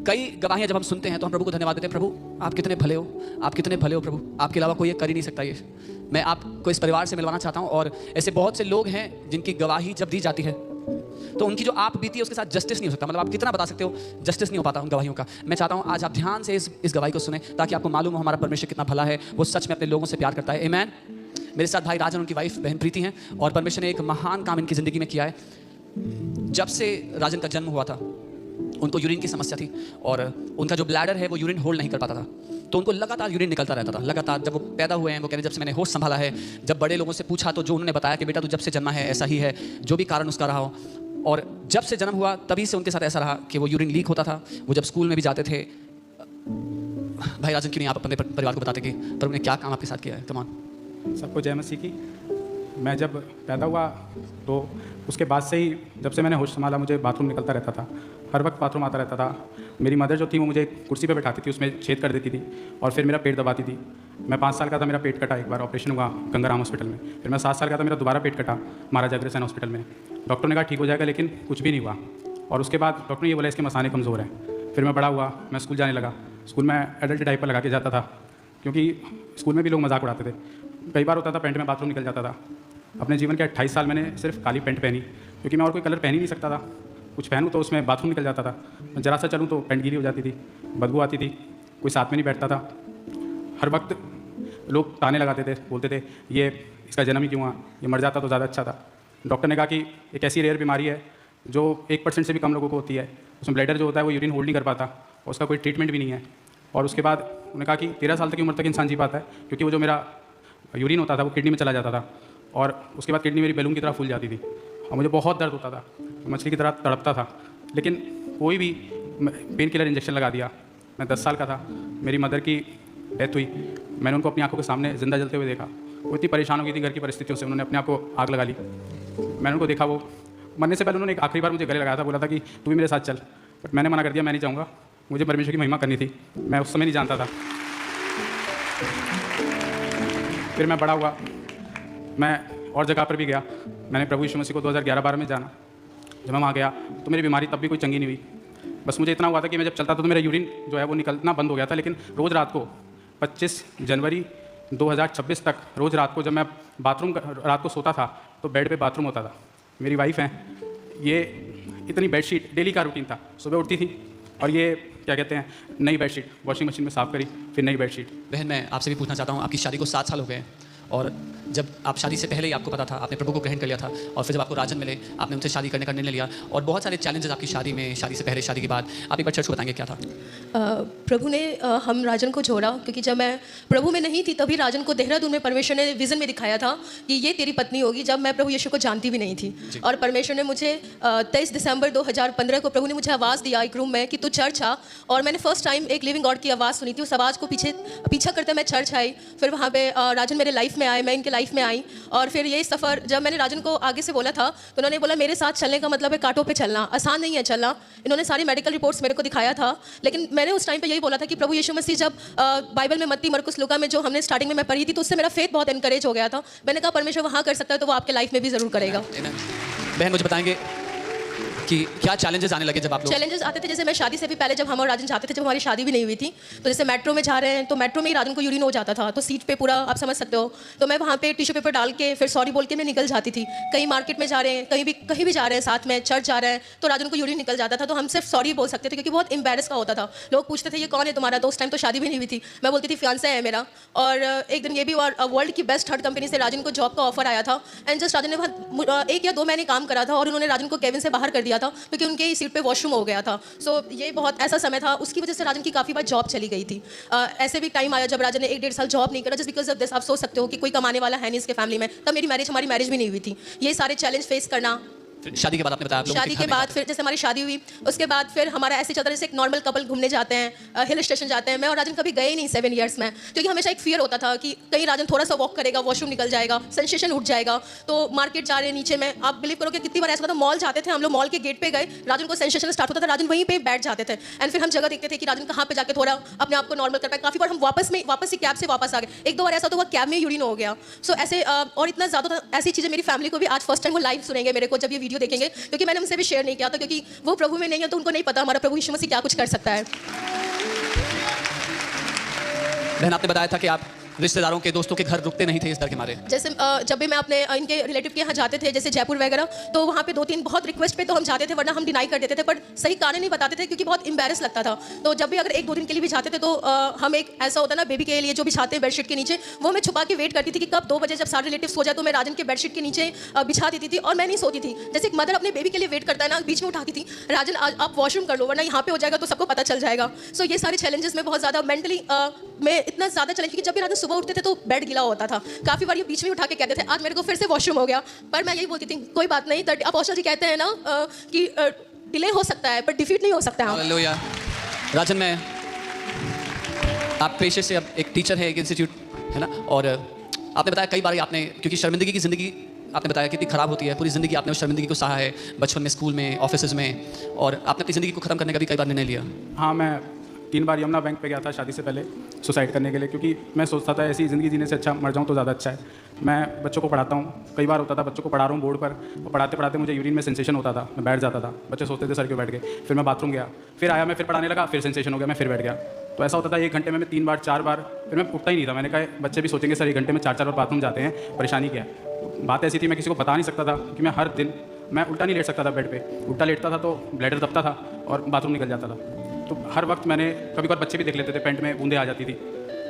कई गवाहियां जब हम सुनते हैं तो हम प्रभु को धन्यवाद देते हैं, प्रभु आप कितने भले हो, आप कितने भले हो प्रभु, आपके अलावा कोई ये कर ही नहीं सकता। ये मैं आपको इस परिवार से मिलवाना चाहता हूँ। और ऐसे बहुत से लोग हैं जिनकी गवाही जब दी जाती है तो उनकी जो आप बीती है उसके साथ जस्टिस नहीं हो सकता। मतलब आप कितना बता सकते हो, जस्टिस नहीं हो पाता उन गवाहियों का। मैं चाहता हूँ आज आप ध्यान से इस गवाही को सुने ताकि आपको मालूम हो हमारा परमेश्वर कितना भला है, वो सच में अपने लोगों से प्यार करता है। आमीन। मेरे साथ भाई राजन, उनकी वाइफ बहन प्रीति हैं और परमेश्वर ने एक महान काम इनकी ज़िंदगी में किया है। जब से राजन का जन्म हुआ था उनको यूरिन की समस्या थी और उनका जो ब्लैडर है वो यूरिन होल्ड नहीं कर पाता था, तो उनको लगातार यूरिन निकलता रहता था लगातार। जब वो पैदा हुए हैं वो कह रहे जब से मैंने होश संभाला है, जब बड़े लोगों से पूछा तो जो उन्होंने बताया कि बेटा तू जब से जन्मा है ऐसा ही है, जो भी कारण उसका रहा हो। और जब से जन्म हुआ तभी से उनके साथ ऐसा रहा कि वो यूरिन लीक होता था। वो जब स्कूल में भी जाते थे, भाई राजन क्यों नहीं आप अपने परिवार को बताते कि प्रभु ने क्या काम आपके साथ किया है? कमान। सबको जय मसीह की। मैं जब पैदा हुआ तो उसके बाद से ही जब से मैंने होश संभाला मुझे बाथरूम निकलता रहता था, हर वक्त बाथरूम आता रहता था। मेरी मदर जो थी वो मुझे कुर्सी पे बैठाती थी, उसमें छेद कर देती थी और फिर मेरा पेट दबाती थी। मैं 5 साल का था, मेरा पेट कटा, एक बार ऑपरेशन हुआ गंगाराम हॉस्पिटल में। फिर मैं 7 साल का था, मेरा दोबारा पेट कटा महाराजा अग्रसेन हॉस्पिटल में। डॉक्टर ने कहा ठीक हो जाएगा, लेकिन कुछ भी नहीं हुआ। और उसके बाद डॉक्टर ने ये बोला इसके मसाने कमज़ोर हैं। फिर मैं बड़ा हुआ, मैं स्कूल जाने लगा। स्कूल में एडल्ट डायपर लगा के जाता था क्योंकि स्कूल में भी लोग मजाक उड़ाते थे। कई बार होता था पैंट में बाथरूम निकल जाता था। अपने जीवन के 28 साल मैंने सिर्फ काली पैंट पहनी क्योंकि मैं और कोई कलर पहन ही नहीं सकता था। कुछ पहनूँ तो उसमें बाथरूम निकल जाता था, मैं जरा सा चलूँ तो पैंट गीली हो जाती थी, बदबू आती थी, कोई साथ में नहीं बैठता था। हर वक्त लोग ताने लगाते थे, बोलते थे ये इसका जन्म ही क्यों हुआ, ये मर जाता तो ज़्यादा अच्छा था। डॉक्टर ने कहा कि एक ऐसी रेयर बीमारी है जो 1% से भी कम लोगों को होती है। उसमें ब्लैडर जो होता है वो यूरिन होल्ड नहीं कर पाता और उसका कोई ट्रीटमेंट भी नहीं है। और उसके बाद उन्होंने कहा कि 13 साल तक की उम्र तक इंसान जी पाता है क्योंकि वो जो मेरा यूरिन होता था वो किडनी में चला जाता था और उसके बाद किडनी मेरी बैलून की तरह फूल जाती थी और मुझे बहुत दर्द होता था, मछली की तरह तड़पता था। लेकिन कोई भी पेन किलर इंजेक्शन लगा दिया। मैं 10 साल का था, मेरी मदर की डेथ हुई। मैंने उनको अपनी आंखों के सामने जिंदा जलते हुए देखा। वो इतनी परेशान हो गई थी घर की परिस्थितियों से, उन्होंने अपने आप को आग लगा ली। मैंने उनको देखा, वो मरने से पहले उन्होंने एक आखिरी बार मुझे गले लगाया था, बोला था कि तू भी मेरे साथ चल। बट मैंने मना कर दिया, मैं नहीं जाऊँगा, मुझे परमेश्वर की महिमा करनी थी। मैं उस समय नहीं जानता था। फिर मैं बड़ा हुआ, मैं और जगह पर भी गया। मैंने प्रभु यीशु मसीह को 2011-12 में जाना। जब मैं वहाँ गया तो मेरी बीमारी तब भी कोई चंगी नहीं हुई। बस मुझे इतना हुआ था कि मैं जब चलता था तो मेरा यूरिन जो है वो निकलना बंद हो गया था। लेकिन रोज़ रात को 25 जनवरी 2026 तक रोज़ रात को जब मैं बाथरूम रात को सोता था तो बेड पे बाथरूम होता था। मेरी वाइफ हैं, ये इतनी बेडशीट डेली का रूटीन था। सुबह उठती थी और ये क्या कहते हैं नई बेडशीट वॉशिंग मशीन में साफ़ करी, फिर नई बेडशीट। बहन मैं आपसे भी पूछना चाहता हूँ, आपकी शादी को 7 साल हो गए और जब आप शादी से पहले ही आपको पता था, आपने प्रभु को ग्रहण कर लिया था और फिर जब आपको राजन मिले आपने उनसे शादी करने का निर्णय लिया और बहुत सारे चैलेंजेस आपकी शादी में, शादी से पहले शादी के बाद। आप एक बार चर्च को बताएंगे क्या था? प्रभु ने हम राजन को जोड़ा क्योंकि जब मैं प्रभु में नहीं थी तभी राजन को देहरादून में परमेश्वर ने विज़न में दिखाया था कि ये तेरी पत्नी होगी, जब मैं प्रभु यीशु को जानती भी नहीं थी। और परमेश्वर ने मुझे 23 दिसंबर 2015 को प्रभु ने मुझे आवाज़ दिया एक रूम में कि तू चर्च आ। और मैंने फर्स्ट टाइम एक लिविंग गॉड की आवाज़ सुनी थी। उस आवाज़ को पीछा करते मैं चर्च आई। फिर वहाँ पे राजन मेरे लाइफ में आए, मैं इनके लाइफ में आई। और फिर ये सफ़र जब मैंने राजन को आगे से बोला था तो उन्होंने बोला मेरे साथ चलने का मतलब है कांटों पे चलना, आसान नहीं है चलना। इन्होंने सारी मेडिकल रिपोर्ट्स मेरे को दिखाया था। लेकिन मैंने उस टाइम पे यही बोला था कि प्रभु यीशु मसीह जब बाइबल में मत्ती मरकुस लूका में जो हमने स्टार्टिंग में मैं पढ़ी थी तो उससे मेरा फेथ बहुत एनकरेज हो गया था। मैंने कहा परमेश्वर वहाँ कर सकता है तो वो आपके लाइफ में भी ज़रूर करेगा। बहन मुझे बताएंगे कि क्या चैलेंजेस आने लगे जब आप लोग? चैलेंजेस आते थे जैसे मैं शादी से भी पहले जब हम और राजन जाते थे, जब हमारी शादी भी नहीं हुई थी, तो जैसे मेट्रो में जा रहे हैं तो मेट्रो में ही राजन को यूरिन हो जाता था तो सीट पे पूरा आप समझ सकते हो। तो मैं वहाँ पे टिश्यू पेपर डाल के फिर सॉरी बोल के मैं निकल जाती थी। कहीं मार्केट में जा रहे हैं, कहीं भी जा रहे हैं, साथ में चर्च जा रहे हैं तो राजन को यूरिन निकल जाता था तो हम सिर्फ सॉरी बोल सकते थे क्योंकि बहुत एम्बेरस का होता था। लोग पूछते थे ये कौन है तुम्हारा, तो उस टाइम तो शादी भी नहीं हुई थी। मैं बोलती थी फियांसे है मेरा। और एक दिन ये भी वर्ल्ड की बेस्ट थर्ड कंपनी से राजन को जॉब का ऑफर आया था एंड जस्ट राजन ने 1 या 2 महीने काम करा था और उन्होंने राजन को केबिन से बाहर कर दिया था क्योंकि उनके सीट पे वॉशरूम हो गया था। सो ये बहुत ऐसा समय था, उसकी वजह से राजन की काफ़ी बार जॉब चली गई थी। ऐसे भी टाइम आया जब राजन ने 1-1.5 साल जॉब नहीं करा जस्ट बिकॉज ऑफ दिस। आप सोच सकते हो कि कोई कमाने वाला है नहीं इसके फैमिली में। तब हमारी मैरिज भी नहीं हुई थी। ये सारे चैलेंज फेस करना। शादी के बाद आपने बताया शादी के बाद फिर जैसे हमारी शादी हुई उसके बाद फिर हमारा ऐसे चलता जैसे एक नॉर्मल कपल घूमने जाते हैं, हिल स्टेशन जाते हैं। मैं और राजन कभी गए नहीं 7 इयर्स में क्योंकि हमेशा एक फियर होता था कि कहीं राजन थोड़ा सा वॉक करेगा वॉशरूम निकल जाएगा, सेंसेशन उठ जाएगा। तो मार्केट जा रहे हैं नीचे में, आप बिलीव करोगे कितनी बार ऐसा होता था, मॉल जाते थे हम लोग, मॉल के गेट पे गए, राजन को सेंसेशन स्टार्ट होता था, राजन वहीं पे बैठ जाते थे एंड फिर हम जगह देखते थे कि राजन कहाँ पे जाके थोड़ा अपने आप को नॉर्मल कर पाए। काफ़ी बार हम वापस ही कैब से वापस आ गए। 1-2 बार ऐसा तो हुआ कैब में यूरिन हो गया। सो ऐसे और इतना ज़्यादा ऐसी चीज़ें मेरी फैमिली को भी आज फर्स्ट टाइम वो लाइव सुनेंगे मेरे को जब ये वीडियो वीडियो देखेंगे, क्योंकि मैंने उनसे भी शेयर नहीं किया था, क्योंकि वो प्रभु में नहीं है तो उनको नहीं पता हमारा प्रभु यीशु मसीह क्या कुछ कर सकता है। बहन, आपने बताया था कि आप रिश्तेदारों के, दोस्तों के घर रुकते नहीं थे इस डर के मारे। जैसे जब भी मैं अपने इनके रिलेटिव के यहाँ जाते थे, जैसे जयपुर वगैरह, तो वहाँ पे 2-3 बहुत रिक्वेस्ट पे तो हम जाते थे, वरना हम डिनाई कर देते थे, पर सही कारण नहीं बताते थे क्योंकि बहुत एम्बैरस लगता था। तो जब भी अगर 1-2 दिन के लिए भी जाते थे तो हम एक ऐसा होता ना, बेबी के लिए जो बिछाते हैं बेडशीट के नीचे, वो मैं छुपा के वेट करती थी कि कब 2 बजे जब सारे रिलेटिव सो जाए तो मैं राजन के बेडशीट के नीचे बिछा देती थी और मैं नहीं सोती थी। जैसे एक मदर अपने बेबी के लिए वेट करता है ना, बीच में उठाती थी, राजन आप वॉशरूम कर लो वरना यहाँ पे हो जाएगा तो सबको पता चल जाएगा। सो ये सारे चैलेंजेस में बहुत ज़्यादा मेंटली मैं इतना ज़्यादा चैलेंज, क्योंकि जब भी राजन सुबह उठते थे तो बेड गीला होता था। काफ़ी बार ये बीच में उठा के कहते थे आज मेरे को फिर से वॉशरूम हो गया, पर मैं यही बोलती थी कोई बात नहीं, अपोस्टल जी कहते हैं ना कि डिले हो सकता है पर डिफीट नहीं हो सकता है। हालेलुया। राजन, मैं आप पेशे से अब एक टीचर है, एक इंस्टीट्यूट है ना, और आपने बताया कई बार आपने, क्योंकि शर्मिंदगी की ज़िंदगी आपने बताया कितनी ख़राब होती है, पूरी ज़िंदगी आपने उस शर्मिंदगी को सहा है, बचपन में, स्कूल में, ऑफिस में, और आपने अपनी ज़िंदगी को ख़त्म करने का भी कई बार निर्णय लिया। हाँ, मैं 3 बार यमुना बैंक पे गया था शादी से पहले सुसाइड करने के लिए, क्योंकि मैं सोचता था ऐसी ज़िंदगी जीने से अच्छा मर जाऊँ तो ज़्यादा अच्छा है। मैं बच्चों को पढ़ाता हूँ, कई बार होता था बच्चों को पढ़ा रहा हूँ बोर्ड पर, और पढ़ाते पढ़ाते मुझे यूरिन में सेंसेशन होता था, मैं बैठ जाता था, बच्चे सोचते थे सर क्यों बैठ गए, फिर मैं बाथरूम गया, फिर आया, मैं फिर पढ़ाने लगा, फिर सेंसेशन हो गया, मैं फिर बैठ गया। तो ऐसा होता था 1 घंटे में मैं 3 बार 4 बार, फिर मैं उठता ही नहीं था। मैंने कहा बच्चे भी सोचेंगे सर 1 घंटे में 4-4 बार बाथरूम जाते हैं, परेशानी क्या है। बात ऐसी थी मैं किसी को बता नहीं सकता था कि मैं हर दिन मैं उल्टा नहीं लेट सकता था बेड पे, उल्टा लेटता था तो ब्लैडर दबता था और बाथरूम निकल जाता था। तो हर वक्त मैंने, कभी कभार बच्चे भी देख लेते थे, पैंट में बूंदें आ जाती थी,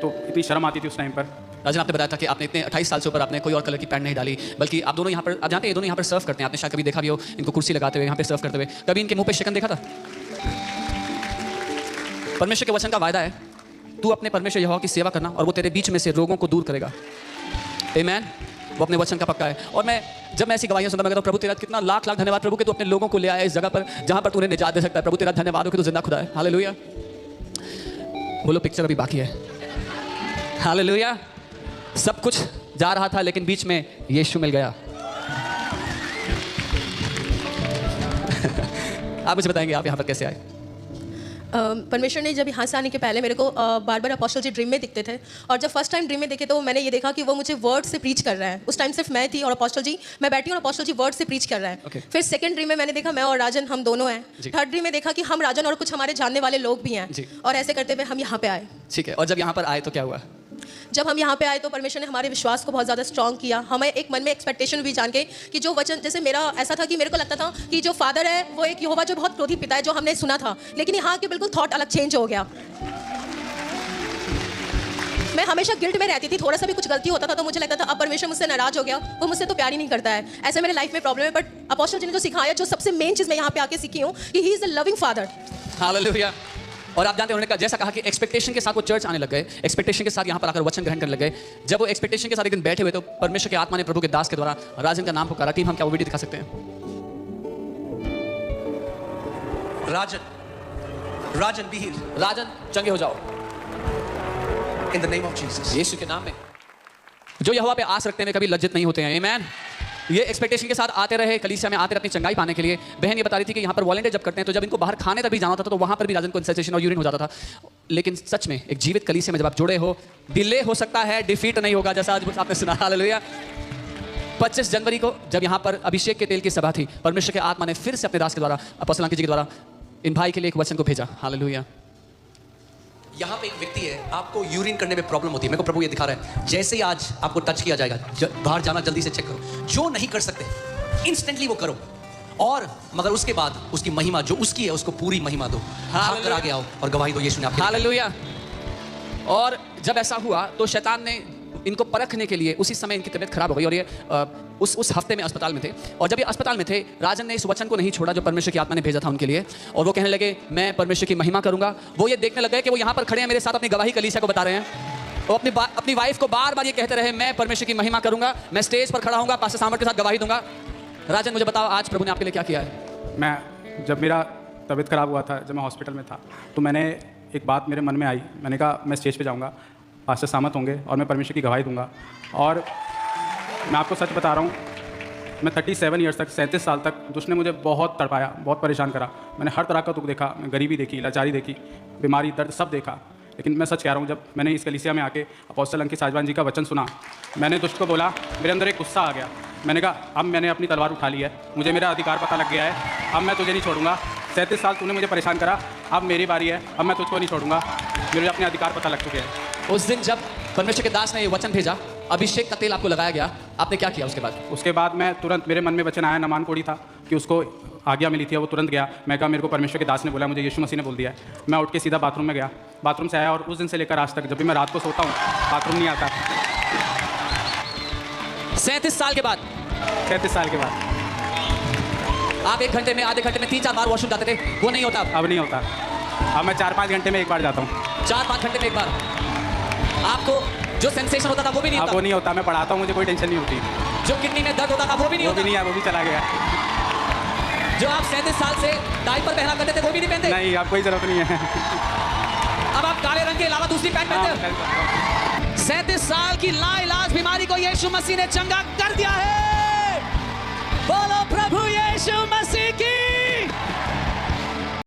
तो इतनी शर्म आती थी उस टाइम पर। राजन, आपने बताया था कि आपने इतने 28 साल से ऊपर आपने कोई और कलर की पैंट नहीं डाली, बल्कि आप दोनों यहाँ पर, आप जानते हैं ये दोनों यहाँ पर सर्व करते हैं, आपने शायद कभी देखा भी हो इनको कुर्सी लगाते हुए यहाँ पे सर्व करते हुए, कभी इनके मुंह पे शिकन देखा था? परमेश्वर के वचन का वायदा है, तू अपने परमेश्वर यहोवा की सेवा करना और वो तेरे बीच में से रोगों को दूर करेगा। आमीन। वो अपने वचन का पक्का है। और जब मैं ऐसी गवाहियां सुनता, मैं कहता हूं प्रभु तेरा कितना लाख लाख धन्यवाद प्रभु कि तू अपने लोगों को ले आया इस जगह पर जहां पर तू उन्हें निजात दे सकता है। प्रभु तेरा धन्यवाद हो कि तू जिंदा खुदा है। हालेलुया। बोलो पिक्चर अभी बाकी है। हालेलुया। सब कुछ जा रहा था लेकिन बीच में यीशु मिल गया। आप मुझे बताएंगे आप यहाँ पर कैसे आए? परमेश्वर ने जब यहाँ से आने के पहले मेरे को बार बार अपोस्टल जी ड्रीम में दिखते थे, और जब फर्स्ट टाइम ड्रीम में देखे तो मैंने ये देखा कि वो मुझे वर्ड से प्रीच कर रहा है। उस टाइम सिर्फ मैं थी और अपोस्टल जी, मैं बैठी और अपोस्टल जी वर्ड से प्रीच कर रहा है। Okay. फिर सेकंड ड्रीम में मैंने देखा मैं और राजन हम दोनों हैं। थर्ड ड्रीम में देखा कि हम राजन और कुछ हमारे जानने वाले लोग भी हैं, और ऐसे करते हुए हम यहाँ पे आए। ठीक है। और जब यहाँ पर आए तो क्या हुआ? जब हम यहाँ पे आए तो परमेश्वर ने हमारे विश्वास को बहुत ज़्यादा स्ट्रॉन्ग किया। हमें एक मन में एक्सपेक्टेशन भी जान के कि जो वचन, जैसे मेरा ऐसा था कि मेरे को लगता था कि जो फादर है वो एक यहोवा जो बहुत क्रोधित पिता है, जो हमने सुना था, लेकिन यहाँ के बिल्कुल थॉट अलग चेंज हो गया। मैं हमेशा गिल्ट में रहती थी, थोड़ा सा भी कुछ गलती होता था तो मुझे लगता था अब परमेश्वर मुझसे नाराज हो गया, वो मुझसे तो प्यार ही नहीं करता है। ऐसे मेरे लाइफ में प्रॉब्लम है। बट अपोस्टल जी ने जो सिखाया, जो सबसे मेन चीज़ मैं यहाँ पे आके सीखी हूँ कि he is a loving father. Hallelujah. और आप जानते हैं उन्होंने जैसा कहा कि एक्सपेक्टेशन के साथ वो चर्च आने लग गए, एक्सपेक्टेशन के साथ यहाँ पर आकर वचन ग्रहण करने लग गए। जब वो एक्सपेक्टेशन के साथ एक दिन बैठे हुए तो परमेश्वर की आत्मा ने प्रभु के दास के द्वारा राजन का नाम पुकारा। टीम, हम क्या वो वीडियो दिखा सकते हैं? राजन बी हील्ड, राजन चंगे हो जाओ in the name of Jesus. यीशु के नाम में। जो यहोवा पे आस रखते हैं कभी लज्जित नहीं होते हैं। आमीन। ये एक्सपेक्टेशन के साथ आते रहे, कलीसिया में आते रहे अपनी चंगाई पाने के लिए। बहन ये बता रही थी कि यहाँ पर वॉलंटियर जब करते हैं तो जब इनको बाहर खाने तक भी जाना था तो वहाँ पर भी राजन को इंसल्टेशन और यूरिन हो जाता था। लेकिन सच में एक जीवित कलीसिया में जब आप जुड़े हो, डिले हो सकता है, डिफीट नहीं होगा, जैसा आज आपने सुना। हालेलुया। 25 जनवरी को जब यहाँ पर अभिषेक के तेल की सभा थी, परमेश्वर के आत्मा ने फिर से अपने दास के द्वारा, अपोस्तल अंकित जी के द्वारा इन भाई के लिए एक वचन को भेजा। हालेलुया। यहाँ पे एक व्यक्ति है, आपको यूरिन करने में प्रॉब्लम होती है। मेरे को प्रभु ये दिखा रहा है, जैसे ही आज आपको टच किया जाएगा, बाहर जाना जल्दी से चेक करो। जो नहीं कर सकते इंस्टेंटली वो करो, और मगर उसके बाद उसकी महिमा जो उसकी है उसको पूरी महिमा दो। भाग कर आगे आओ और गवाही दो यीशु ने आपके लिए। हालेलुया। और जब ऐसा हुआ तो शैतान ने इनको परखने के लिए उसी समय इनकी तबीयत खराब हो गई, और ये उस हफ्ते में अस्पताल में थे। और जब ये अस्पताल में थे, राजन ने इस वचन को नहीं छोड़ा जो परमेश्वर की आत्मा ने भेजा था उनके लिए, और वो कहने लगे मैं परमेश्वर की महिमा करूंगा। वो ये देखने लगे कि वो यहाँ पर खड़े हैं मेरे साथ, अपनी गवाही कलीसिया को बता रहे हैं। वो अपनी वाइफ को बार बार ये कहते रहे मैं परमेश्वर की महिमा करूंगा, मैं स्टेज पर खड़ा होऊंगा, पास्टर सामर्थ के साथ गवाही दूंगा। राजन मुझे बताओ आज प्रभु ने आपके लिए क्या किया है? मैं जब मेरा तबीयत ख़राब हुआ था, जब मैं हॉस्पिटल में था, तो मैंने एक बात मेरे मन में आई। मैंने कहा मैं स्टेज पे जाऊंगा, पास्टर सामत होंगे और मैं परमेश्वर की गवाही दूंगा। और मैं आपको सच बता रहा हूँ, मैं 37 ईयर्स तक, 37 साल तक दुष्ट ने मुझे बहुत तड़पाया, बहुत परेशान करा। मैंने हर तरह का दुख देखा, मैं गरीबी देखी, लाचारी देखी, बीमारी, दर्द सब देखा। लेकिन मैं सच कह रहा हूँ, जब मैंने इस कलीसिया में आके अपोस्तल अंकित साजवान जी का वचन सुना, मैंने दुष्ट को बोला, मेरे अंदर एक गुस्सा आ गया। मैंने कहा अब मैंने अपनी तलवार उठा ली है, मुझे मेरा अधिकार पता लग गया है, अब मैं तुझे नहीं छोड़ूंगा। 37 साल तूने मुझे परेशान करा, अब मेरी बारी है, अब मैं तुझको नहीं छोड़ूंगा, मुझे अपने अधिकार पता लग चुके हैं। उस दिन जब परमेश्वर के दास ने ये वचन भेजा, अभिषेक का तेल आपको लगाया गया, आपने क्या किया उसके बाद? उसके बाद मैं तुरंत, मेरे मन में वचन आया, नमान कोड़ी था कि उसको आज्ञा मिली थी, वो तुरंत गया। मैं कहा मेरे को परमेश्वर के दास ने बोला, मुझे यीशु मसीह ने बोल दिया है। मैं उठ के सीधा बाथरूम में गया, बाथरूम से आया और उस दिन से लेकर आज तक जब भी मैं रात को सोता हूँ बाथरूम नहीं आता। 37 साल के बाद 37 साल के बाद आप 1 घंटे में, आधे घंटे में 3-4 बार वॉशरूम जाते थे, वो नहीं होता अब नहीं होता। अब मैं 4-5 घंटे में एक बार जाता हूँ। 4-5 घंटे में एक बार। आपको जो सेंसेशन होता था वो भी नहीं अब होता? वो नहीं होता, मैं पढ़ाता हूँ, मुझे कोई टेंशन नहीं होती। जो किडनी में दर्द होता था वो भी नहीं वो भी होता? नहीं है, वो भी चला गया। जो आप 37 साल से डायपर पहना करते थे वो भी नहीं पहनते? नहीं, अब कोई जरूरत नहीं है। अब आप काले रंग के अलावा दूसरी पैंट पहनते हो? 37 साल की लाइलाज बीमारी को यीशु मसीह ने चंगा कर दिया है। बोलो प्रभु यीशु मसीह की